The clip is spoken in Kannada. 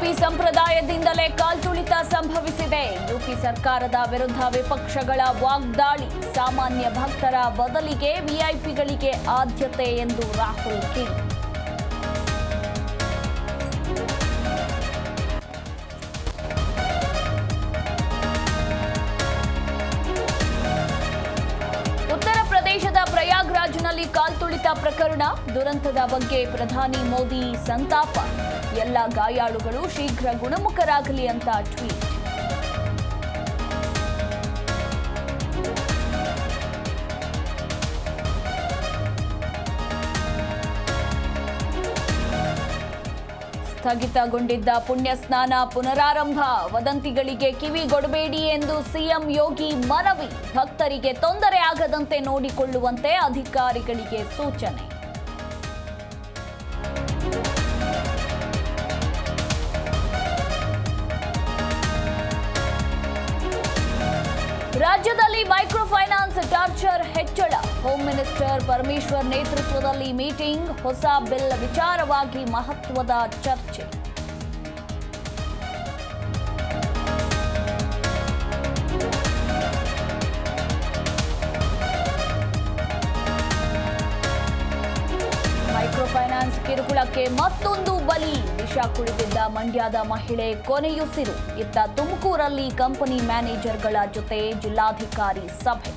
ಯುಪಿ ಸಂಪ್ರದಾಯದಿಂದಲೇ ಕಾಲ್ತುಳಿತ ಸಂಭವಿಸಿದೆ. ಯುಪಿ ಸರ್ಕಾರದ ವಿರುದ್ಧ ವಿಪಕ್ಷಗಳ ವಾಗ್ದಾಳಿ. ಸಾಮಾನ್ಯ ಭಕ್ತರ ಬದಲಿಗೆ ವಿಐಪಿಗಳಿಗೆ ಆದ್ಯತೆ ಎಂದು ರಾಹುಲ್ ಕಿಡಿ. ಉತ್ತರ ಪ್ರದೇಶದ ಪ್ರಯಾಗ್ರಾಜ್ನಲ್ಲಿ ಕಾಲ್ತುಳಿತ ಪ್ರಕರಣ. ದುರಂತದ ಬಗ್ಗೆ ಪ್ರಧಾನಿ ಮೋದಿ ಸಂತಾಪ. ಎಲ್ಲ ಗಾಯಾಳುಗಳು ಶೀಘ್ರ ಗುಣಮುಖರಾಗಲಿ ಅಂತ ಟ್ವೀಟ್. ಸ್ಥಗಿತಗೊಂಡಿದ್ದ ಪುಣ್ಯ ಸ್ನಾನ ಪುನರಾರಂಭ. ವದಂತಿಗಳಿಗೆ ಕಿವಿಗೊಡಬೇಡಿ ಎಂದು ಸಿಎಂ ಯೋಗಿ ಮನವಿ. ಭಕ್ತರಿಗೆ ತೊಂದರೆ ಆಗದಂತೆ ನೋಡಿಕೊಳ್ಳುವಂತೆ ಅಧಿಕಾರಿಗಳಿಗೆ ಸೂಚನೆ. ರಾಜ್ಯದಲ್ಲಿ ಮೈಕ್ರೋ ಫೈನಾನ್ಸ್ ಟಾರ್ಚರ್ ಹೆಚ್ಚಳ. ಹೋಮ್ ಮಿನಿಸ್ಟರ್ ಪರಮೇಶ್ವರ್ ನೇತೃತ್ವದಲ್ಲಿ ಮೀಟಿಂಗ್. ಹೊಸ ಬಿಲ್ ವಿಚಾರವಾಗಿ ಮಹತ್ವದ ಚರ್ಚೆ. ಮೈಕ್ರೋ ಫೈನಾನ್ಸ್ ಕಿರುಕುಳಕ್ಕೆ ಮತ್ತೊಂದು ಬಲಿ. ವಿಷ ಕುಡಿದಿದ್ದ ಮಂಡ್ಯದ ಮಹಿಳೆ ಕೊನೆಯುಸಿರು. ಇತ್ತ ತುಮಕೂರಲ್ಲಿ ಕಂಪನಿ ಮ್ಯಾನೇಜರ್ಗಳ ಜೊತೆ ಜಿಲ್ಲಾಧಿಕಾರಿ ಸಭೆ.